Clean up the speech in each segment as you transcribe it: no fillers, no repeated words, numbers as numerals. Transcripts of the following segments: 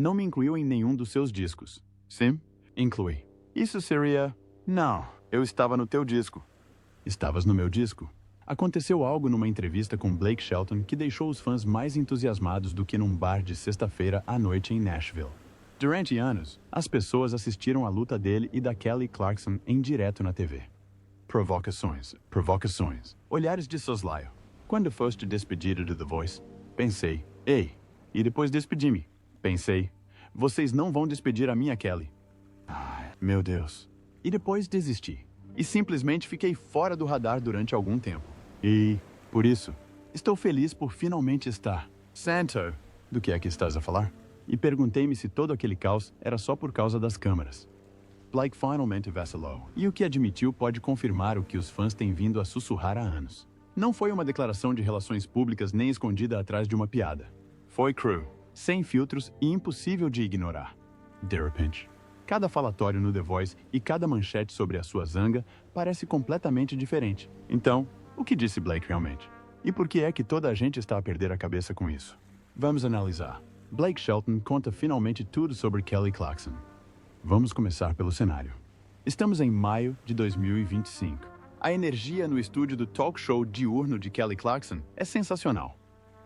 Não me incluiu em nenhum dos seus discos. Sim, incluí. Isso seria... Não, eu estava no teu disco. Estavas no meu disco. Aconteceu algo numa entrevista com Blake Shelton que deixou os fãs mais entusiasmados do que num bar de sexta-feira à noite em Nashville. Durante anos, as pessoas assistiram à luta dele e da Kelly Clarkson em direto na TV. Provocações, provocações, olhares de soslaio. Quando foste despedido do The Voice, pensei, ei, e depois despedi-me. Pensei, vocês não vão despedir a minha Kelly. Ai, meu Deus. E depois desisti. E simplesmente fiquei fora do radar durante algum tempo. E, por isso, estou feliz por finalmente estar. Santo, do que é que estás a falar? E perguntei-me se todo aquele caos era só por causa das câmeras. Blake finalmente vacilou, e o que admitiu pode confirmar o que os fãs têm vindo a sussurrar há anos. Não foi uma declaração de relações públicas nem escondida atrás de uma piada. Foi cru, sem filtros e impossível de ignorar. De repente, cada falatório no The Voice e cada manchete sobre a sua zanga parece completamente diferente. Então, o que disse Blake realmente? E por que é que toda a gente está a perder a cabeça com isso? Vamos analisar. Blake Shelton conta finalmente tudo sobre Kelly Clarkson. Vamos começar pelo cenário. Estamos em maio de 2025. A energia no estúdio do talk show diurno de Kelly Clarkson é sensacional.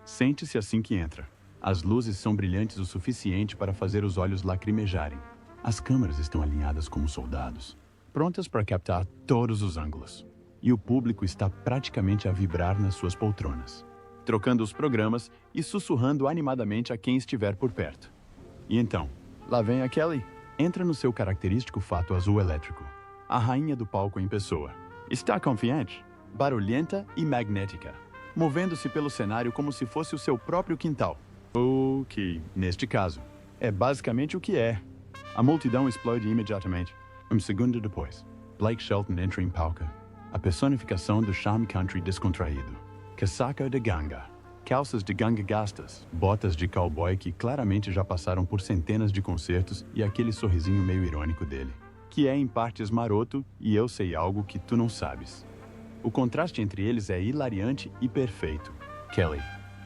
Sente-se assim que entra. As luzes são brilhantes o suficiente para fazer os olhos lacrimejarem. As câmeras estão alinhadas como soldados, prontas para captar todos os ângulos. E o público está praticamente a vibrar nas suas poltronas, trocando os programas e sussurrando animadamente a quem estiver por perto. E então, lá vem a Kelly. Entra no seu característico fato azul elétrico, a rainha do palco em pessoa. Está confiante, barulhenta e magnética, movendo-se pelo cenário como se fosse o seu próprio quintal. O que, neste caso, é basicamente o que é. A multidão explode imediatamente. Um segundo depois, Blake Shelton entra em palco, a personificação do charme country descontraído. Casaca de ganga, calças de ganga gastas, botas de cowboy que claramente já passaram por centenas de concertos e aquele sorrisinho meio irônico dele, que é em partes maroto e eu sei algo que tu não sabes. O contraste entre eles é hilariante e perfeito. Kelly,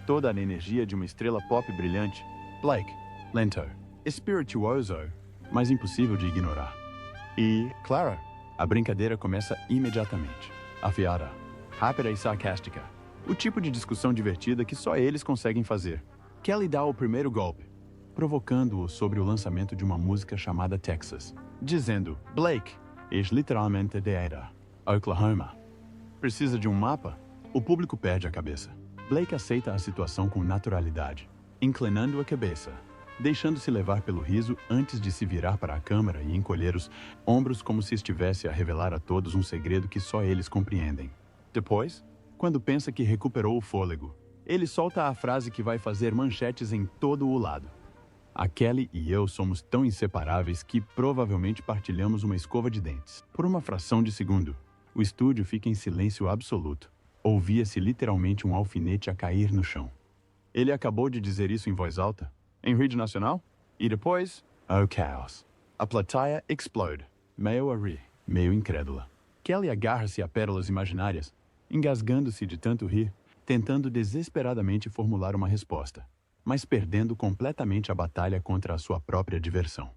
toda a energia de uma estrela pop brilhante. Blake, lento, espirituoso, mas impossível de ignorar. E, claro, a brincadeira começa imediatamente. Afiada, rápida e sarcástica. O tipo de discussão divertida que só eles conseguem fazer. Kelly dá o primeiro golpe, provocando-o sobre o lançamento de uma música chamada Texas, dizendo, Blake, és literalmente de era, Oklahoma. Precisa de um mapa? O público perde a cabeça. Blake aceita a situação com naturalidade, inclinando a cabeça, deixando-se levar pelo riso antes de se virar para a câmera e encolher os ombros como se estivesse a revelar a todos um segredo que só eles compreendem. Depois, quando pensa que recuperou o fôlego, ele solta a frase que vai fazer manchetes em todo o lado. A Kelly e eu somos tão inseparáveis que provavelmente partilhamos uma escova de dentes. Por uma fração de segundo, o estúdio fica em silêncio absoluto. Ouvia-se literalmente um alfinete a cair no chão. Ele acabou de dizer isso em voz alta, em rede nacional, e depois, oh caos. A plateia explode, meio a rir, meio incrédula. Kelly agarra-se a pérolas imaginárias, engasgando-se de tanto rir, tentando desesperadamente formular uma resposta, mas perdendo completamente a batalha contra a sua própria diversão.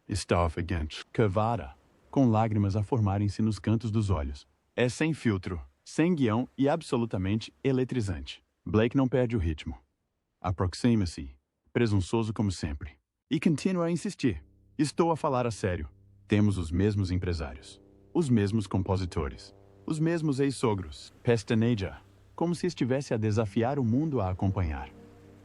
Está ofegante, cavada, com lágrimas a formarem-se nos cantos dos olhos. É sem filtro, sem guião e absolutamente eletrizante. Blake não perde o ritmo. Aproxima-se, presunçoso como sempre, e continua a insistir. Estou a falar a sério. Temos os mesmos empresários, os mesmos compositores, os mesmos ex-sogros, pestaneja, como se estivesse a desafiar o mundo a acompanhar.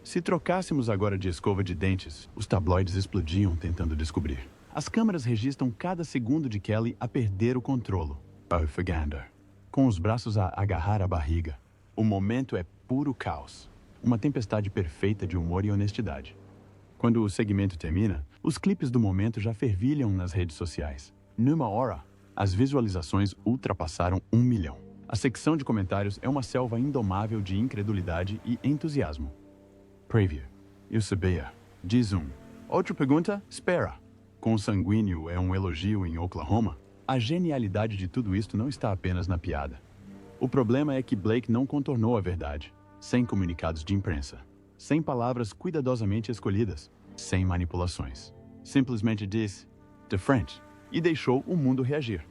Se trocássemos agora de escova de dentes, os tabloides explodiam tentando descobrir. As câmeras registram cada segundo de Kelly a perder o controlo. Ofegando, com os braços a agarrar a barriga. O momento é puro caos. Uma tempestade perfeita de humor e honestidade. Quando o segmento termina, os clipes do momento já fervilham nas redes sociais. Numa hora, as visualizações ultrapassaram 1 milhão. A secção de comentários é uma selva indomável de incredulidade e entusiasmo. Preview. Eu sabia. Diz um. Outra pergunta? Espera. Consanguíneo é um elogio em Oklahoma? A genialidade de tudo isto não está apenas na piada. O problema é que Blake não contornou a verdade, sem comunicados de imprensa, sem palavras cuidadosamente escolhidas. sem manipulações. Simplesmente disse, "De frente", e deixou o mundo reagir.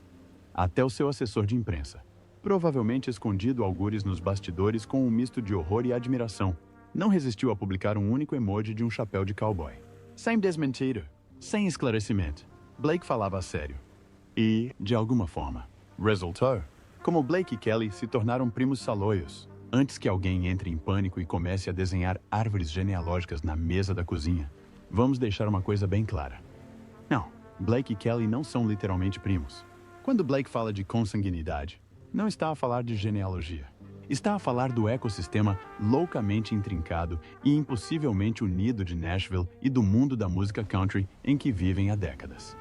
Até o seu assessor de imprensa, provavelmente escondido algures nos bastidores com um misto de horror e admiração, não resistiu a publicar um único emoji de um chapéu de cowboy. Sem desmentir, sem esclarecimento, Blake falava a sério. E, de alguma forma, resultou. Como Blake e Kelly se tornaram primos saloios, antes que alguém entre em pânico e comece a desenhar árvores genealógicas na mesa da cozinha, vamos deixar uma coisa bem clara. Não, Blake e Kelly não são literalmente primos. Quando Blake fala de consanguinidade, não está a falar de genealogia. Está a falar do ecossistema loucamente intrincado e impossivelmente unido de Nashville e do mundo da música country em que vivem há décadas.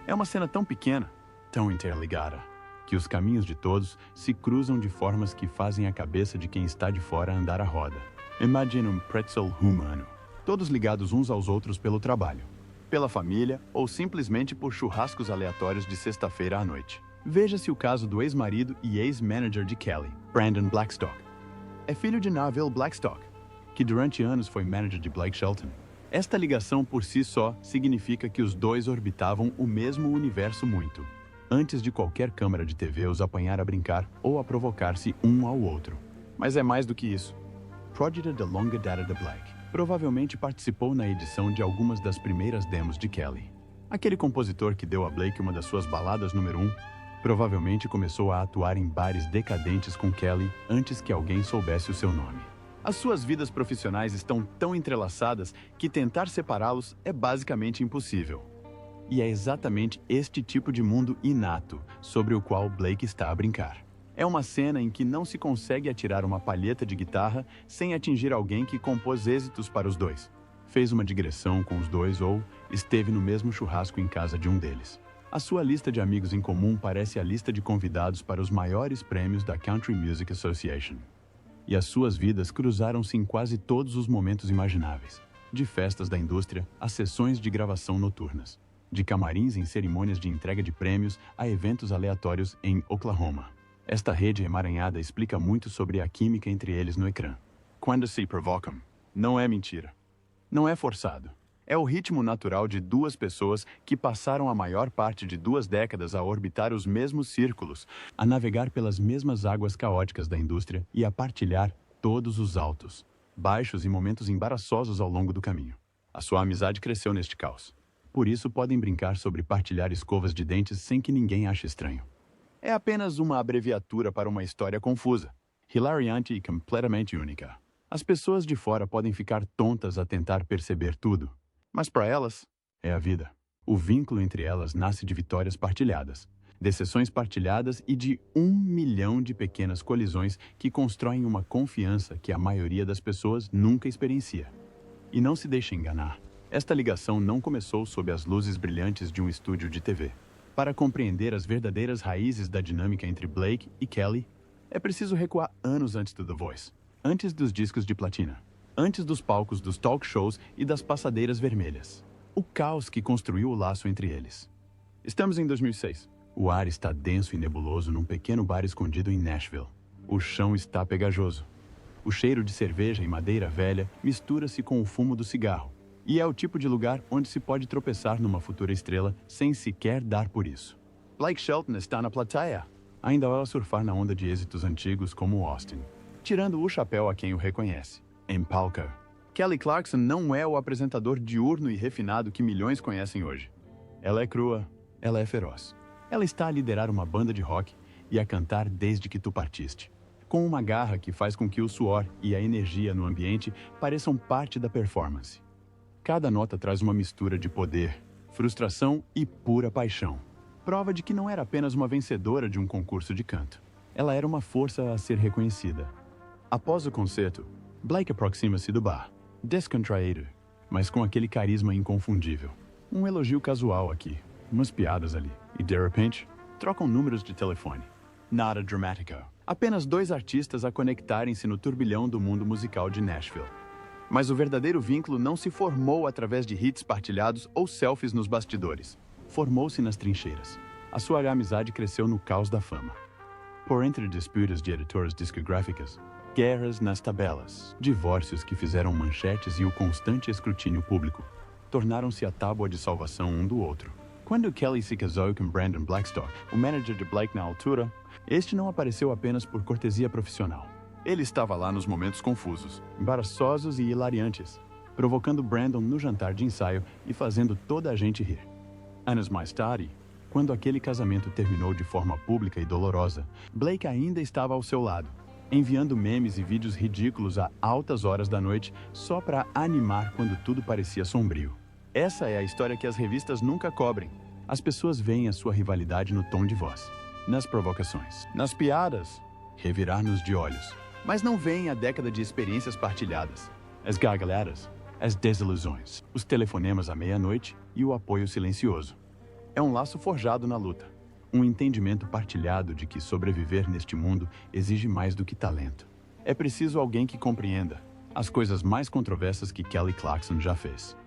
É uma cena tão pequena, tão interligada, que os caminhos de todos se cruzam de formas que fazem a cabeça de quem está de fora andar à roda. Imagine um pretzel humano, todos ligados uns aos outros pelo trabalho, pela família ou simplesmente por churrascos aleatórios de sexta-feira à noite. Veja-se o caso do ex-marido e ex-manager de Kelly, Brandon Blackstock. É filho de Neville Blackstock, que durante anos foi manager de Blake Shelton. Esta ligação por si só significa que os dois orbitavam o mesmo universo muito, antes de qualquer câmera de TV os apanhar a brincar ou a provocar-se um ao outro. Mas é mais do que isso. Prodigy da longa data de Blake provavelmente participou na edição de algumas das primeiras demos de Kelly. Aquele compositor que deu a Blake uma das suas baladas número 1, provavelmente começou a atuar em bares decadentes com Kelly antes que alguém soubesse o seu nome. As suas vidas profissionais estão tão entrelaçadas que tentar separá-los é basicamente impossível. E é exatamente este tipo de mundo inato sobre o qual Blake está a brincar. É uma cena em que não se consegue atirar uma palheta de guitarra sem atingir alguém que compôs êxitos para os dois, fez uma digressão com os dois ou esteve no mesmo churrasco em casa de um deles. A sua lista de amigos em comum parece a lista de convidados para os maiores prêmios da Country Music Association. E as suas vidas cruzaram-se em quase todos os momentos imagináveis, de festas da indústria a sessões de gravação noturnas, de camarins em cerimônias de entrega de prêmios a eventos aleatórios em Oklahoma. Esta rede emaranhada explica muito sobre a química entre eles no ecrã. Quando se provocam, não é mentira. Não é forçado. É o ritmo natural de duas pessoas que passaram a maior parte de 2 décadas a orbitar os mesmos círculos, a navegar pelas mesmas águas caóticas da indústria e a partilhar todos os altos, baixos e momentos embaraçosos ao longo do caminho. A sua amizade cresceu neste caos. Por isso podem brincar sobre partilhar escovas de dentes sem que ninguém ache estranho. É apenas uma abreviatura para uma história confusa, hilariante e completamente única. As pessoas de fora podem ficar tontas a tentar perceber tudo, mas para elas, é a vida. O vínculo entre elas nasce de vitórias partilhadas, de sessões partilhadas e de 1 milhão de pequenas colisões que constroem uma confiança que a maioria das pessoas nunca experiencia. E não se deixe enganar, esta ligação não começou sob as luzes brilhantes de um estúdio de TV. Para compreender as verdadeiras raízes da dinâmica entre Blake e Kelly, é preciso recuar anos antes do The Voice, antes dos discos de platina, antes dos palcos dos talk shows e das passadeiras vermelhas. O caos que construiu o laço entre eles. Estamos em 2006. O ar está denso e nebuloso num pequeno bar escondido em Nashville. O chão está pegajoso. O cheiro de cerveja e madeira velha mistura-se com o fumo do cigarro. E é o tipo de lugar onde se pode tropeçar numa futura estrela sem sequer dar por isso. Blake Shelton está na plateia. Ainda vai surfar na onda de êxitos antigos como Austin, tirando o chapéu a quem o reconhece. Em palco, Kelly Clarkson não é o apresentador diurno e refinado que milhões conhecem hoje. Ela é crua, ela é feroz. Ela está a liderar uma banda de rock e a cantar desde que tu partiste, com uma garra que faz com que o suor e a energia no ambiente pareçam parte da performance. Cada nota traz uma mistura de poder, frustração e pura paixão. Prova de que não era apenas uma vencedora de um concurso de canto. Ela era uma força a ser reconhecida. Após o concerto, Blake aproxima-se do bar, descontraído, mas com aquele carisma inconfundível. Um elogio casual aqui, umas piadas ali. E de repente, trocam números de telefone. Nada dramático. Apenas 2 artistas a conectarem-se no turbilhão do mundo musical de Nashville. Mas o verdadeiro vínculo não se formou através de hits partilhados ou selfies nos bastidores. Formou-se nas trincheiras. A sua amizade cresceu no caos da fama. Por entre disputas de editoras discográficas, guerras nas tabelas, divórcios que fizeram manchetes e o constante escrutínio público, tornaram-se a tábua de salvação um do outro. Quando Kelly se casou com Brandon Blackstock, o manager de Blake na altura, este não apareceu apenas por cortesia profissional. Ele estava lá nos momentos confusos, embaraçosos e hilariantes, provocando Brandon no jantar de ensaio e fazendo toda a gente rir. Anos mais tarde, quando aquele casamento terminou de forma pública e dolorosa, Blake ainda estava ao seu lado, enviando memes e vídeos ridículos a altas horas da noite só para animar quando tudo parecia sombrio. Essa é a história que as revistas nunca cobrem. As pessoas veem a sua rivalidade no tom de voz, nas provocações, nas piadas, revirar-nos de olhos. Mas não veem a década de experiências partilhadas, as gargalhadas, as desilusões, os telefonemas à meia-noite e o apoio silencioso. É um laço forjado na luta, um entendimento partilhado de que sobreviver neste mundo exige mais do que talento. É preciso alguém que compreenda as coisas mais controversas que Kelly Clarkson já fez.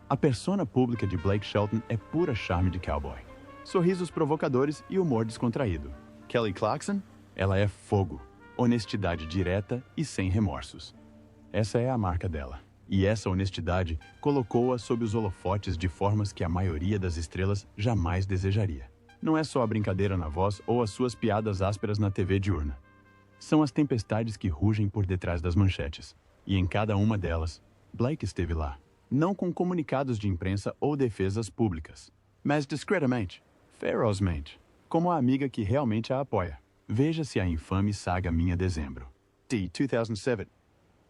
A persona pública de Blake Shelton é pura charme de cowboy, sorrisos provocadores e humor descontraído. Kelly Clarkson, ela é fogo, honestidade direta e sem remorsos. Essa é a marca dela. E essa honestidade colocou-a sob os holofotes de formas que a maioria das estrelas jamais desejaria. Não é só a brincadeira na voz ou as suas piadas ásperas na TV diurna. São as tempestades que rugem por detrás das manchetes. E em cada uma delas, Blake esteve lá. Não com comunicados de imprensa ou defesas públicas, mas discretamente, ferozmente, como a amiga que realmente a apoia. Veja-se a infame saga Minha Dezembro, de 2007.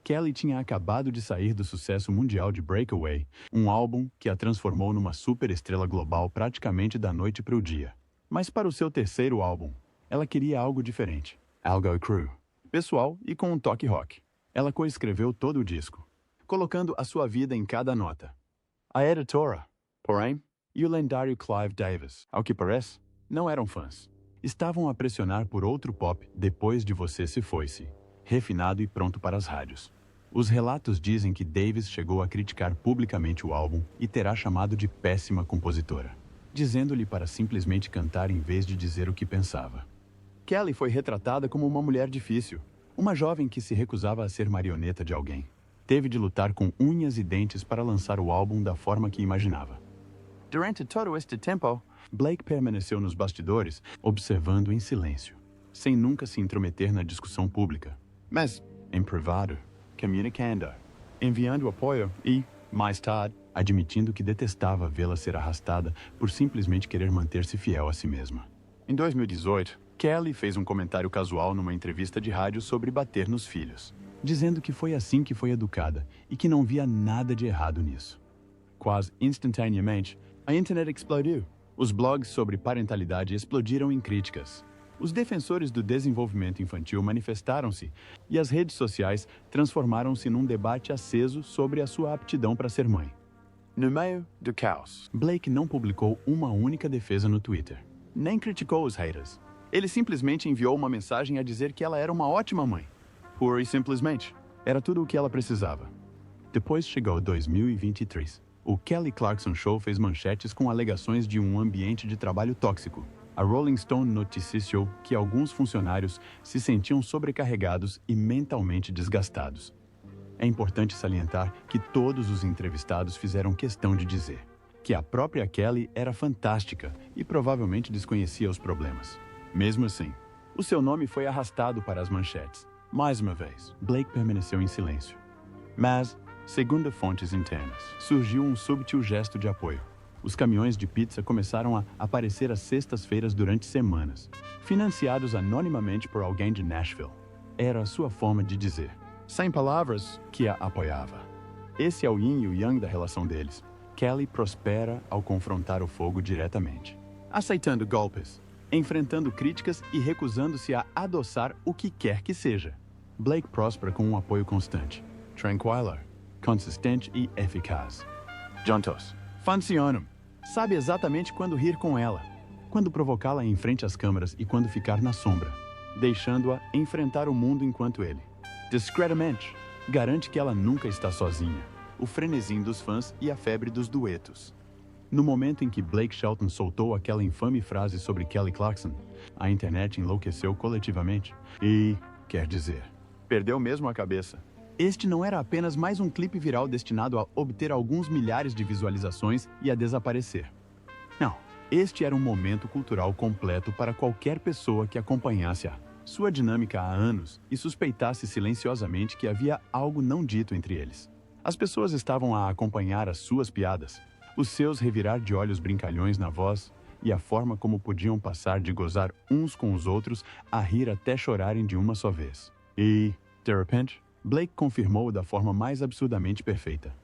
Kelly tinha acabado de sair do sucesso mundial de Breakaway, um álbum que a transformou numa superestrela global praticamente da noite para o dia. Mas para o seu terceiro álbum, ela queria algo diferente, algo cru, pessoal e com um toque rock. Ela coescreveu todo o disco, colocando a sua vida em cada nota. A editora, porém, e o lendário Clive Davis, ao que parece, não eram fãs. Estavam a pressionar por outro pop depois de Você Se Foi-se, refinado e pronto para as rádios. Os relatos dizem que Davis chegou a criticar publicamente o álbum e terá chamado de péssima compositora, dizendo-lhe para simplesmente cantar em vez de dizer o que pensava. Kelly foi retratada como uma mulher difícil, uma jovem que se recusava a ser marioneta de alguém. Teve de lutar com unhas e dentes para lançar o álbum da forma que imaginava. Durante todo este tempo, Blake permaneceu nos bastidores, observando em silêncio, sem nunca se intrometer na discussão pública. Mas, em privado, comunicando, enviando apoio e, mais tarde, admitindo que detestava vê-la ser arrastada por simplesmente querer manter-se fiel a si mesma. Em 2018, Kelly fez um comentário casual numa entrevista de rádio sobre bater nos filhos, dizendo que foi assim que foi educada e que não via nada de errado nisso. Quase instantaneamente, a internet explodiu. Os blogs sobre parentalidade explodiram em críticas. Os defensores do desenvolvimento infantil manifestaram-se e as redes sociais transformaram-se num debate aceso sobre a sua aptidão para ser mãe. No meio do caos, Blake não publicou uma única defesa no Twitter, nem criticou os haters. Ele simplesmente enviou uma mensagem a dizer que ela era uma ótima mãe. Pura e simplesmente, era tudo o que ela precisava. Depois chegou 2023. O Kelly Clarkson Show fez manchetes com alegações de um ambiente de trabalho tóxico. A Rolling Stone noticiou que alguns funcionários se sentiam sobrecarregados e mentalmente desgastados. É importante salientar que todos os entrevistados fizeram questão de dizer que a própria Kelly era fantástica e provavelmente desconhecia os problemas. Mesmo assim, o seu nome foi arrastado para as manchetes. Mais uma vez, Blake permaneceu em silêncio. Mas, segundo fontes internas, surgiu um subtil gesto de apoio. Os caminhões de pizza começaram a aparecer às sextas-feiras durante semanas, financiados anonimamente por alguém de Nashville. Era a sua forma de dizer, sem palavras, que a apoiava. Esse é o yin e o yang da relação deles. Kelly prospera ao confrontar o fogo diretamente, aceitando golpes, enfrentando críticas e recusando-se a adoçar o que quer que seja. Blake prospera com um apoio constante, tranquilo, consistente e eficaz. Juntos, funcionam. Sabe exatamente quando rir com ela, quando provocá-la em frente às câmeras e quando ficar na sombra, deixando-a enfrentar o mundo enquanto ele. Discretamente, garante que ela nunca está sozinha. O frenesim dos fãs e a febre dos duetos. No momento em que Blake Shelton soltou aquela infame frase sobre Kelly Clarkson, a internet enlouqueceu coletivamente e, quer dizer, perdeu mesmo a cabeça. Este não era apenas mais um clipe viral destinado a obter alguns milhares de visualizações e a desaparecer. Não, este era um momento cultural completo para qualquer pessoa que acompanhasse sua dinâmica há anos e suspeitasse silenciosamente que havia algo não dito entre eles. As pessoas estavam a acompanhar as suas piadas, os seus revirar de olhos brincalhões na voz e a forma como podiam passar de gozar uns com os outros a rir até chorarem de uma só vez. E, de repente, Blake confirmou da forma mais absurdamente perfeita.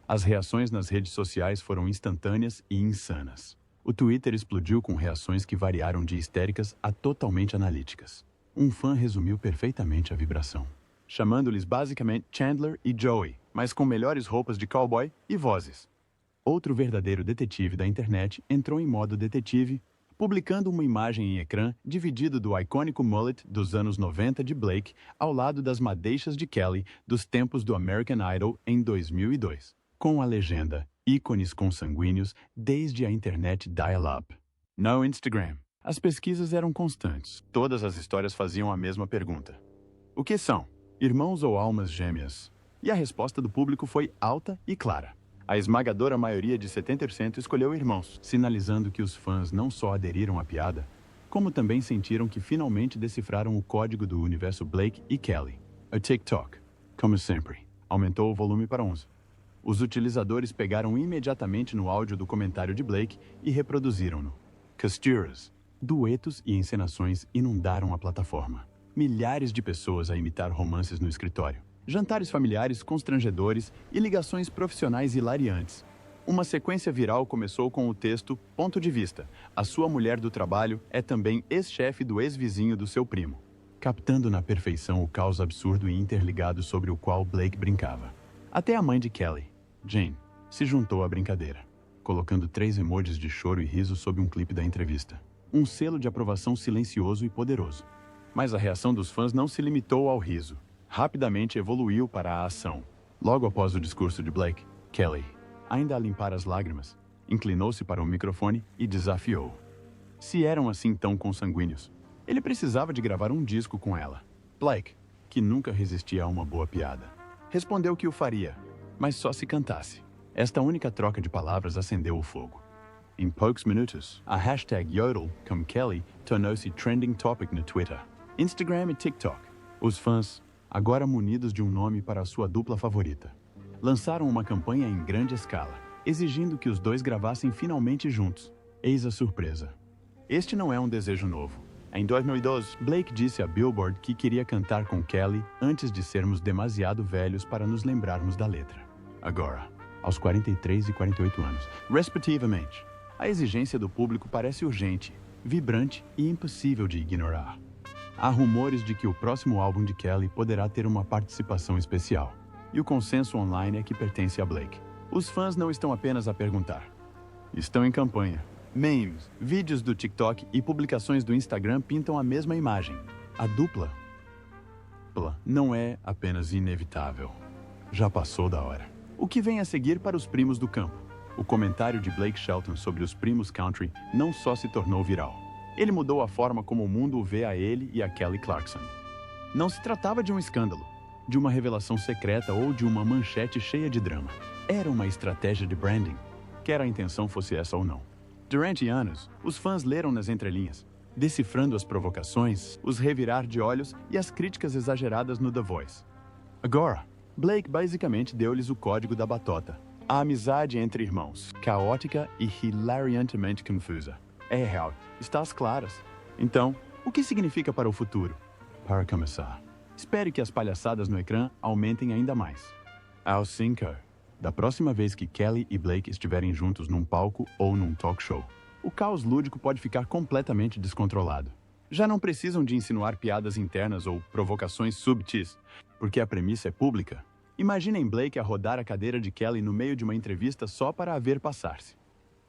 As reações nas redes sociais foram instantâneas e insanas. O Twitter explodiu com reações que variaram de histéricas a totalmente analíticas. Um fã resumiu perfeitamente a vibração, chamando-lhes basicamente Chandler e Joey, mas com melhores roupas de cowboy e vozes. Outro verdadeiro detetive da internet entrou em modo detetive, publicando uma imagem em ecrã dividido do icônico mullet dos anos 90 de Blake ao lado das madeixas de Kelly dos tempos do American Idol em 2002, com a legenda ícones consanguíneos desde a internet dial-up. No Instagram, as pesquisas eram constantes. Todas as histórias faziam a mesma pergunta. O que são? Irmãos ou almas gêmeas? E a resposta do público foi alta e clara. A esmagadora maioria de 70% escolheu irmãos, sinalizando que os fãs não só aderiram à piada, como também sentiram que finalmente decifraram o código do universo Blake e Kelly. O TikTok, como sempre, aumentou o volume para 11. Os utilizadores pegaram imediatamente no áudio do comentário de Blake e reproduziram-no. Costuras, duetos e encenações inundaram a plataforma. Milhares de pessoas a imitar romances no escritório. Jantares familiares constrangedores e ligações profissionais hilariantes. Uma sequência viral começou com o texto "Ponto de vista. A sua mulher do trabalho é também ex-chefe do ex-vizinho do seu primo", captando na perfeição o caos absurdo e interligado sobre o qual Blake brincava. Até a mãe de Kelly, Jane, se juntou à brincadeira, colocando 3 emojis de choro e riso sob um clipe da entrevista. Um selo de aprovação silencioso e poderoso. Mas a reação dos fãs não se limitou ao riso. Rapidamente evoluiu para a ação. Logo após o discurso de Blake, Kelly, ainda a limpar as lágrimas, inclinou-se para o microfone e desafiou. Se eram assim tão consanguíneos, ele precisava de gravar um disco com ela. Blake, que nunca resistia a uma boa piada, respondeu que o faria, mas só se cantasse. Esta única troca de palavras acendeu o fogo. Em poucos minutos, a hashtag Yodel com Kelly tornou-se trending topic no Twitter, Instagram e TikTok. Os fãs, agora munidos de um nome para a sua dupla favorita, lançaram uma campanha em grande escala, exigindo que os dois gravassem finalmente juntos. Eis a surpresa. Este não é um desejo novo. Em 2012, Blake disse a Billboard que queria cantar com Kelly antes de sermos demasiado velhos para nos lembrarmos da letra. Agora, aos 43 e 48 anos, respectivamente, a exigência do público parece urgente, vibrante e impossível de ignorar. Há rumores de que o próximo álbum de Kelly poderá ter uma participação especial, e o consenso online é que pertence a Blake. Os fãs não estão apenas a perguntar. Estão em campanha. Memes, vídeos do TikTok e publicações do Instagram pintam a mesma imagem. A dupla não é apenas inevitável. Já passou da hora. O que vem a seguir para os primos do campo? O comentário de Blake Shelton sobre os primos country não só se tornou viral. Ele mudou a forma como o mundo o vê a ele e a Kelly Clarkson. Não se tratava de um escândalo, de uma revelação secreta ou de uma manchete cheia de drama. Era uma estratégia de branding, quer a intenção fosse essa ou não. Durante anos, os fãs leram nas entrelinhas, decifrando as provocações, os revirar de olhos e as críticas exageradas no The Voice. Agora, Blake basicamente deu-lhes o código da batota. A amizade entre irmãos, caótica e hilariantemente confusa. É real, está às claras. Então, o que significa para o futuro? Para começar, espere que as palhaçadas no ecrã aumentem ainda mais. Ao 5, da próxima vez que Kelly e Blake estiverem juntos num palco ou num talk show, o caos lúdico pode ficar completamente descontrolado. Já não precisam de insinuar piadas internas ou provocações subtis, porque a premissa é pública. Imaginem Blake a rodar a cadeira de Kelly no meio de uma entrevista só para a ver passar-se.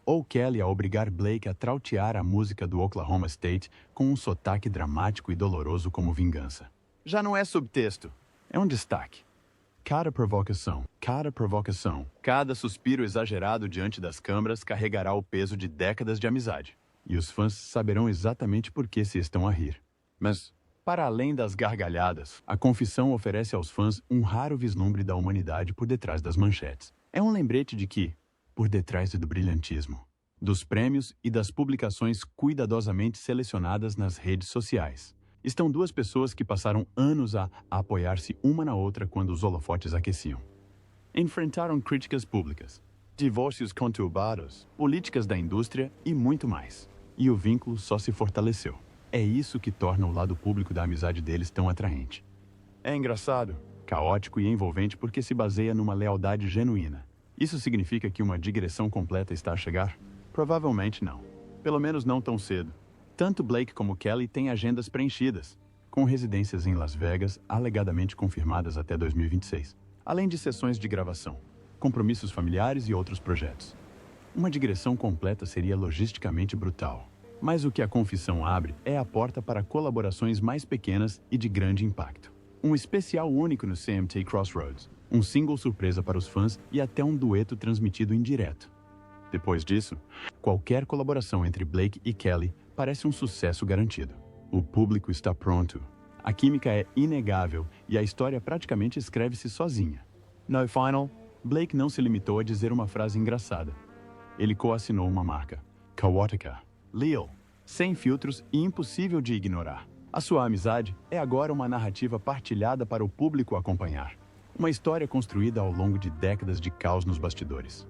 Ou Kelly a obrigar Blake a trautear a música do Oklahoma State com um sotaque dramático e doloroso como vingança. Já não é subtexto, é um destaque. Cada provocação, cada suspiro exagerado diante das câmeras carregará o peso de décadas de amizade. E os fãs saberão exatamente por que se estão a rir. Mas Para além das gargalhadas, a confissão oferece aos fãs um raro vislumbre da humanidade por detrás das manchetes. É um lembrete de que, por detrás do brilhantismo, dos prêmios e das publicações cuidadosamente selecionadas nas redes sociais, estão duas pessoas que passaram anos a apoiar-se uma na outra quando os holofotes aqueciam. Enfrentaram críticas públicas, divórcios conturbados, políticas da indústria e muito mais. E o vínculo só se fortaleceu. É isso que torna o lado público da amizade deles tão atraente. É engraçado, caótico e envolvente porque se baseia numa lealdade genuína. Isso significa que uma digressão completa está a chegar? Provavelmente não. Pelo menos não tão cedo. Tanto Blake como Kelly têm agendas preenchidas, com residências em Las Vegas alegadamente confirmadas até 2026, além de sessões de gravação, compromissos familiares e outros projetos. Uma digressão completa seria logisticamente brutal. Mas o que a confissão abre é a porta para colaborações mais pequenas e de grande impacto. Um especial único no CMT Crossroads, um single surpresa para os fãs e até um dueto transmitido em direto. Depois disso, qualquer colaboração entre Blake e Kelly parece um sucesso garantido. O público está pronto. A química é inegável e a história praticamente escreve-se sozinha. No final, Blake não se limitou a dizer uma frase engraçada. Ele coassinou uma marca, Kawatica, Leo, sem filtros e impossível de ignorar. A sua amizade é agora uma narrativa partilhada para o público acompanhar. Uma história construída ao longo de décadas de caos nos bastidores.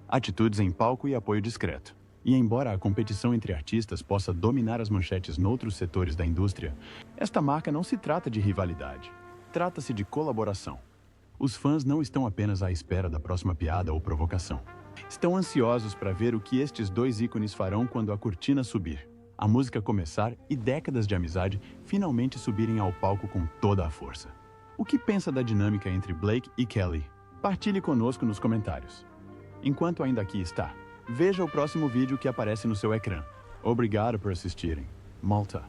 Atitudes em palco e apoio discreto. E embora a competição entre artistas possa dominar as manchetes noutros setores da indústria, esta marca não se trata de rivalidade. Trata-se de colaboração. Os fãs não estão apenas à espera da próxima piada ou provocação. Estão ansiosos para ver o que estes dois ícones farão quando a cortina subir, a música começar e décadas de amizade finalmente subirem ao palco com toda a força. O que pensa da dinâmica entre Blake e Kelly? Partilhe conosco nos comentários. Enquanto ainda aqui está, veja o próximo vídeo que aparece no seu ecrã. Obrigado por assistirem. Malta.